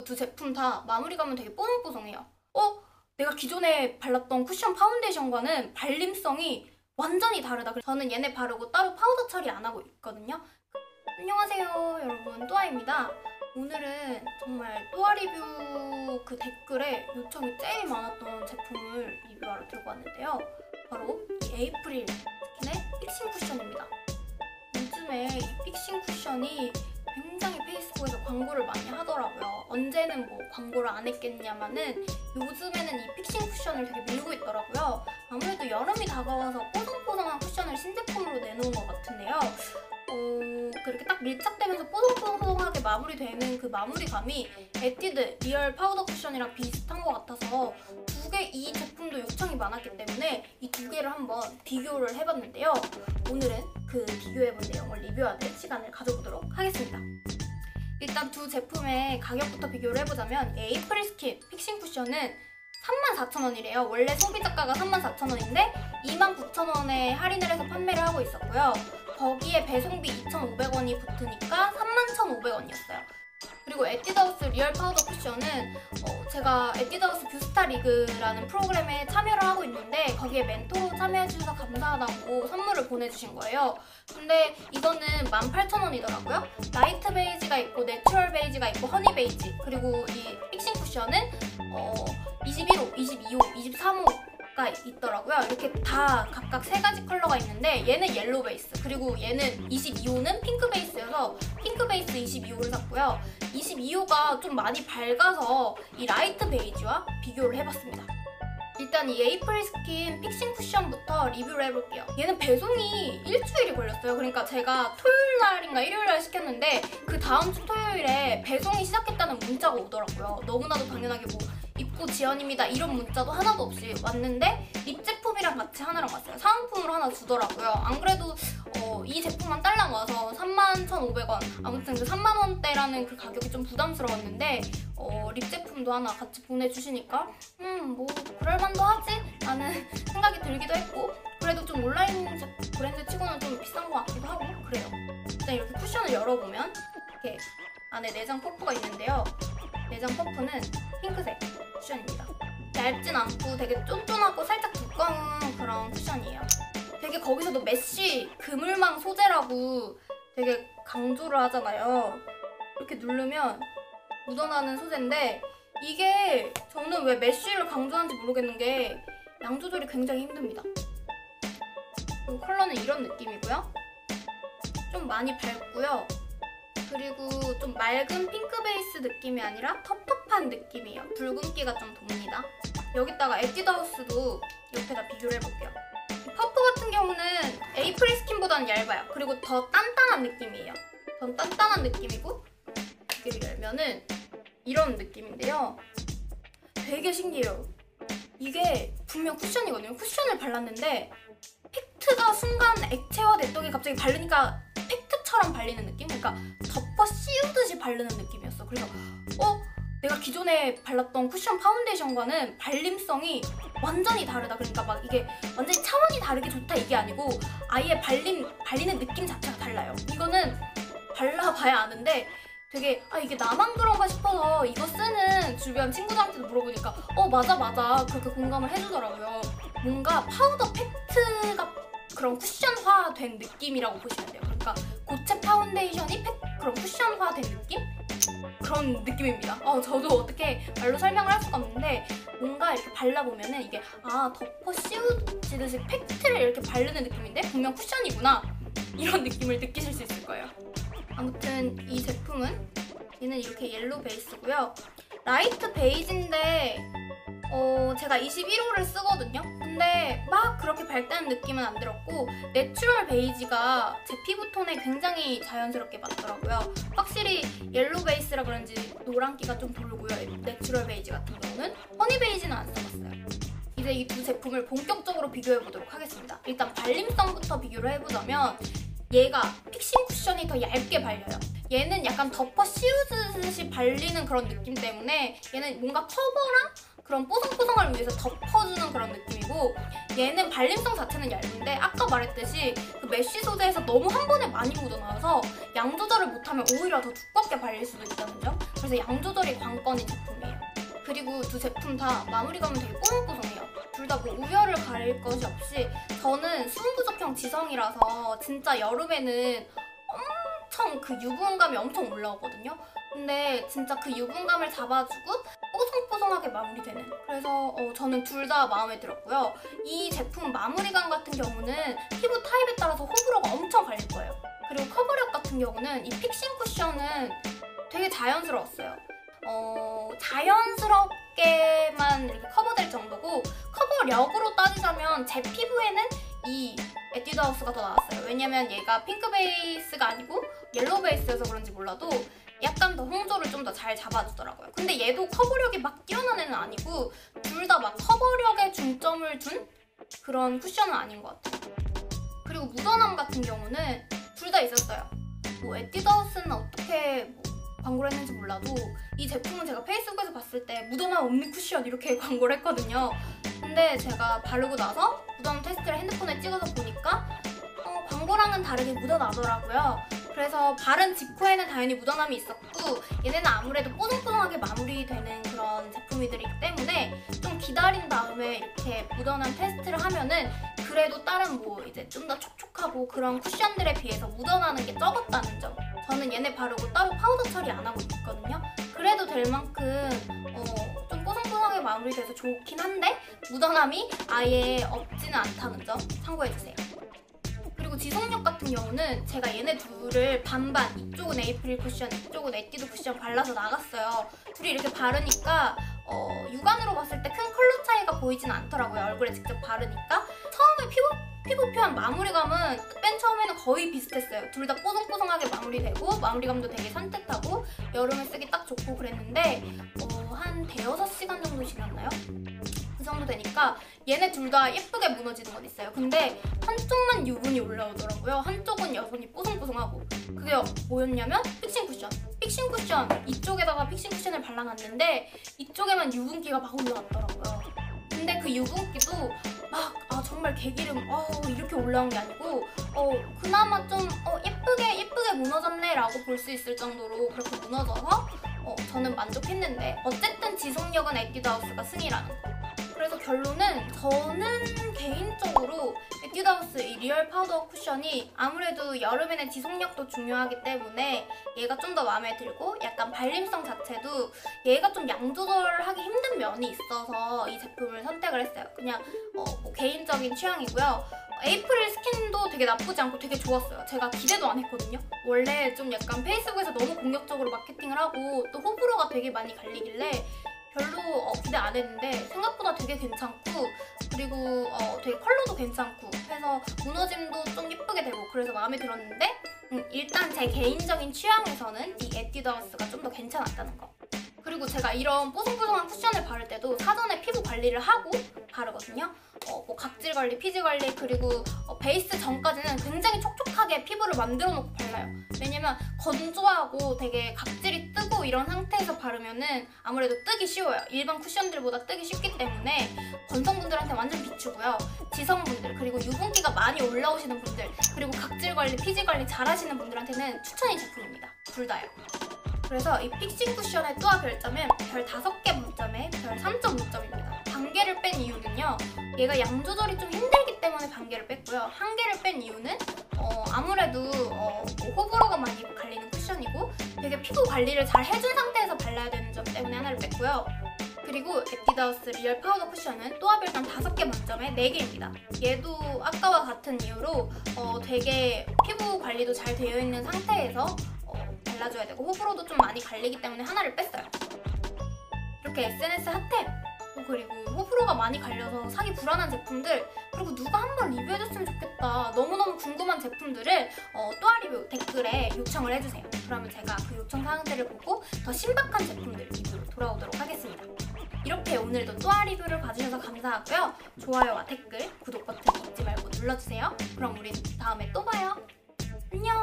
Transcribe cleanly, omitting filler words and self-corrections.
두 제품 다 마무리감은 되게 뽀송뽀송해요. 내가 기존에 발랐던 쿠션 파운데이션과는 발림성이 완전히 다르다. 저는 얘네 바르고 따로 파우더 처리 안 하고 있거든요. 안녕하세요 여러분, 또아입니다. 오늘은 정말 또아 리뷰 그 댓글에 요청이 제일 많았던 제품을 리뷰하러 들고 왔는데요. 바로 이 에이프릴 스킨의 픽싱 쿠션입니다. 요즘에 이 픽싱 쿠션이 굉장히 페이스북에서 광고를 많이 하더라고요. 언제는 뭐 광고를 안 했겠냐마는 요즘에는 이 픽싱 쿠션을 되게 밀고 있더라고요. 아무래도 여름이 다가와서 뽀송뽀송한 쿠션을 신제품으로 내놓은 것 같은데요. 그렇게 딱 밀착되면서 뽀송뽀송하게 마무리되는 그 마무리감이 에뛰드 리얼 파우더 쿠션이랑 비슷한 것 같아서 이 제품도 요청이 많았기 때문에 이 두 개를 한번 비교를 해봤는데요. 오늘은 그 비교해본 내용을 리뷰하는 시간을 가져보도록 하겠습니다. 일단 두 제품의 가격부터 비교를 해보자면 에이프릴 스킨 픽싱 쿠션은 34,000원이래요. 원래 소비자가가 34,000원인데 29,000원에 할인을 해서 판매를 하고 있었고요. 거기에 배송비 2,500원이 붙으니까 31,500원이었어요. 그리고 에뛰드하우스 리얼 파우더 쿠션은 제가 에뛰드하우스 뷰스타 리그라는 프로그램에 참여를 하고 있는데 거기에 멘토로 참여해주셔서 감사하다고 선물을 보내주신 거예요. 근데 이거는 18,000원이더라고요. 라이트 베이지가 있고 내추럴 베이지가 있고 허니 베이지, 그리고 이 픽싱 쿠션은 21호, 22호, 23호가 있더라고요. 이렇게 다 각각 세 가지 컬러가 있는데 얘는 옐로우 베이스, 그리고 얘는 22호는 핑크 베이스여서 핑크 베이스 22호를 샀고요. 22호가 좀 많이 밝아서 이 라이트 베이지와 비교를 해봤습니다. 일단 이 에이프릴 스킨 픽싱 쿠션부터 리뷰를 해볼게요. 얘는 배송이 일주일이 걸렸어요. 그러니까 제가 토요일 날인가 일요일 날 시켰는데 그 다음 주 토요일에 배송이 시작했다는 문자가 오더라고요. 너무나도 당연하게 뭐 입고 지연입니다 이런 문자도 하나도 없이 왔는데 립 제품이랑 같이 하나랑 왔어요. 사은품으로 하나 주더라고요. 안 그래도 이 제품만 딸랑 와서 31,500원, 아무튼 그 3만원대라는 그 가격이 좀 부담스러웠는데 립 제품도 하나 같이 보내주시니까 뭐 그럴만도 하지? 라는 생각이 들기도 했고, 그래도 좀 온라인 브랜드 치고는 좀 비싼 것 같기도 하고 그래요. 일단 이렇게 쿠션을 열어보면 이렇게 안에 내장 퍼프가 있는데요. 내장 퍼프는 핑크색 쿠션입니다. 얇진 않고 되게 쫀쫀하고 살짝 두꺼운 그런 쿠션이에요. 되게 거기서도 메쉬 그물망 소재라고 되게 강조를 하잖아요. 이렇게 누르면 묻어나는 소재인데 이게 저는 왜 메쉬를 강조하는지 모르겠는 게 양 조절이 굉장히 힘듭니다. 그리고 컬러는 이런 느낌이고요. 좀 많이 밝고요. 그리고 좀 맑은 핑크 베이스 느낌이 아니라 텁텁한 느낌이에요. 붉은기가 좀 돕니다. 여기다가 에뛰드하우스도 옆에다 비교를 해볼게요. 퍼프 같은 경우는 에이프릴 스킨보다는 얇아요. 그리고 더 단단한 느낌이에요. 더 단단한 느낌이고 이게 열면은 이런 느낌인데요. 되게 신기해요. 이게 분명 쿠션이거든요. 쿠션을 발랐는데 팩트가 순간 액체화됐더니 갑자기 바르니까 팩트처럼 발리는 느낌? 그러니까 덮어 씌우듯이 바르는 느낌이었어. 그래서 내가 기존에 발랐던 쿠션 파운데이션과는 발림성이 완전히 다르다. 그러니까 막 이게 완전히 차원이 다르게 좋다 이게 아니고 아예 발리는 느낌 자체가 달라요. 이거는 발라봐야 아는데 되게 이게 나만 그런가 싶어서 이거 쓰는 주변 친구들한테도 물어보니까 맞아 그렇게 공감을 해주더라고요. 뭔가 파우더 팩트가 그런 쿠션화된 느낌이라고 보시면 돼요. 그러니까 고체 파운데이션이 그런 쿠션화된 느낌? 그런 느낌입니다. 저도 어떻게 말로 설명을 할 수가 없는데 뭔가 이렇게 발라보면은 이게 덮어 씌우듯이 팩트를 이렇게 바르는 느낌인데 분명 쿠션이구나 이런 느낌을 느끼실 수 있을 거예요. 아무튼 이 제품은 얘는 이렇게 옐로우 베이스고요. 라이트 베이지인데 제가 21호를 쓰거든요. 근데 막 그렇게 밝다는 느낌은 안 들었고 내추럴 베이지가 제 피부톤에 굉장히 자연스럽게 맞더라고요. 확실히 옐로우 베이스라 그런지 노란기가 좀 돌고요. 내추럴 베이지 같은 경우는 허니 베이지는 안 써봤어요. 이제 이 두 제품을 본격적으로 비교해보도록 하겠습니다. 일단 발림성부터 비교를 해보자면 얘가 픽싱 쿠션이 더 얇게 발려요. 얘는 약간 덮어 씌우듯이 발리는 그런 느낌 때문에 얘는 뭔가 커버랑 그런 뽀송뽀송함을 위해서 덮어주는 그런 느낌이고, 얘는 발림성 자체는 얇은데 아까 말했듯이 그 메쉬 소재에서 너무 한 번에 많이 묻어나와서 양 조절을 못하면 오히려 더 두껍게 발릴 수도 있다는 점. 그래서 양 조절이 관건인 제품이에요. 그리고 두 제품 다 마무리감은 되게 뽀송뽀송해요. 둘 다 뭐 우열을 가릴 것이 없이, 저는 수분 부족형 지성이라서 진짜 여름에는 엄청 그 유분감이 엄청 올라오거든요. 근데 진짜 그 유분감을 잡아주고 뽀송뽀송하게 마무리되는, 그래서 저는 둘 다 마음에 들었고요. 이 제품 마무리감 같은 경우는 피부 타입에 따라서 호불호가 엄청 갈릴 거예요. 그리고 커버력 같은 경우는 이 픽싱 쿠션은 되게 자연스러웠어요. 자연스럽게만 이렇게 커버될 정도고, 커버력으로 따지자면 제 피부에는 이 에뛰드 하우스가 더 나았어요. 왜냐면 얘가 핑크 베이스가 아니고 옐로우 베이스여서 그런지 몰라도 약간 더 홍조를 좀 더 잘 잡아주더라고요. 근데 얘도 커버력이 막 뛰어난 애는 아니고, 둘 다 막 커버력에 중점을 둔 그런 쿠션은 아닌 것 같아요. 그리고 묻어남 같은 경우는 둘 다 있었어요. 뭐 에뛰드 하우스는 어떻게 광고를 했는지 몰라도 이 제품은 제가 페이스북에서 봤을 때 묻어남 없는 쿠션 이렇게 광고를 했거든요. 근데 제가 바르고 나서 묻어남 테스트를 핸드폰에 찍어서 보니까 광고랑은 다르게 묻어나더라고요. 그래서 바른 직후에는 당연히 묻어남이 있었고, 얘네는 아무래도 뽀송뽀송하게 마무리되는 그런 제품이기 때문에 좀 기다린 다음에 이렇게 묻어남 테스트를 하면은 그래도 다른 뭐 이제 좀 더 촉촉하고 그런 쿠션들에 비해서 묻어나는 게 적었다는 점. 저는 얘네 바르고 따로 파우더 처리 안 하고 있거든요. 그래도 될 만큼 좀 뽀송뽀송하게 마무리돼서 좋긴 한데 묻어남이 아예 없지는 않다는 점 참고해주세요. 그리고 지속력 같은 경우는 제가 얘네 둘을 반반, 이쪽은 에이프릴 쿠션, 이쪽은 에뛰드 쿠션 발라서 나갔어요. 둘이 이렇게 바르니까 육안으로 봤을 때 큰 컬러 차이가 보이진 않더라고요. 얼굴에 직접 바르니까. 처음에 피부 표현 마무리감은 맨 처음에는 거의 비슷했어요. 둘 다 뽀송뽀송하게 마무리되고 마무리감도 되게 산뜻하고 여름에 쓰기 딱 좋고 그랬는데 한 대여섯 시간 정도 지났나요? 그 정도 되니까 얘네 둘 다 예쁘게 무너지는 건 있어요. 근데 한쪽만 유분이 올라오더라고요. 한쪽은 여전히 뽀송뽀송하고. 그게 뭐였냐면 픽싱 쿠션. 픽싱 쿠션 이쪽에다가 픽싱 쿠션을 발라놨는데 이쪽에만 유분기가 막 올라왔더라고요. 근데 그 유분기도 막 정말 개기름 이렇게 올라온 게 아니고 그나마 좀 예쁘게 무너졌네 라고 볼 수 있을 정도로 그렇게 무너져서 저는 만족했는데, 어쨌든 지속력은 에뛰드 하우스가 승이라는 거. 그래서 결론은 저는 개인적으로 에뛰드 하우스 이 리얼 파우더 쿠션이 아무래도 여름에는 지속력도 중요하기 때문에 얘가 좀 더 마음에 들고, 약간 발림성 자체도 얘가 좀 양 조절하기 힘든 면이 있어서 이 제품을 선택을 했어요. 그냥 뭐 개인적인 취향이고요. 에이프릴 스킨도 되게 나쁘지 않고 되게 좋았어요. 제가 기대도 안 했거든요. 원래 좀 약간 페이스북에서 너무 공격적으로 마케팅을 하고 또 호불호가 되게 많이 갈리길래 별로 기대 안 했는데 생각보다 되게 괜찮고, 그리고 되게 컬러도 괜찮고 해서 무너짐도 좀 예쁘게 되고 그래서 마음에 들었는데, 일단 제 개인적인 취향에서는 이 에뛰드 하우스가 좀 더 괜찮았다는 거. 그리고 제가 이런 뽀송뽀송한 쿠션을 바를 때도 사전에 피부 관리를 하고 바르거든요. 뭐 각질 관리, 피지 관리, 그리고 베이스 전까지는 굉장히 촉촉하게 피부를 만들어 놓고 발라요. 왜냐면 건조하고 되게 각질이 뜨고 이런 상태에서 바르면은 아무래도 뜨기 쉬워요. 일반 쿠션들보다 뜨기 쉽기 때문에 건성분들한테 완전 비추고요. 지성분들, 그리고 유분기가 많이 올라오시는 분들, 그리고 각질 관리, 피지 관리 잘 하시는 분들한테는 추천인 제품입니다. 둘 다요. 그래서 이 픽싱 쿠션의 또한 별점은 별 5개 만점에 별 3.5점입니다. 반개를 뺀 이유는요, 얘가 양 조절이 좀 힘들기 때문에 반개를 뺐고요. 한 개를 뺀 이유는 아무래도 호불호가 많이 갈리는 쿠션이고 되게 피부 관리를 잘 해준 상태에서 발라야 되는 점 때문에 하나를 뺐고요. 그리고 에뛰드 하우스 리얼 파우더 쿠션은 또한 별점 5개 만점에 4개입니다. 얘도 아까와 같은 이유로 되게 피부 관리도 잘 되어 있는 상태에서 발라줘야 되고 호불호도 좀 많이 갈리기 때문에 하나를 뺐어요. 이렇게 SNS 핫템, 그리고 호불호가 많이 갈려서 사기 불안한 제품들, 그리고 누가 한번 리뷰해줬으면 좋겠다, 너무너무 궁금한 제품들을 또아 리뷰 댓글에 요청을 해주세요. 그러면 제가 그 요청 사항들을 보고 더 신박한 제품들 리뷰로 돌아오도록 하겠습니다. 이렇게 오늘도 또아 리뷰를 봐주셔서 감사하고요. 좋아요와 댓글, 구독 버튼 잊지 말고 눌러주세요. 그럼 우린 다음에 또 봐요. 안녕!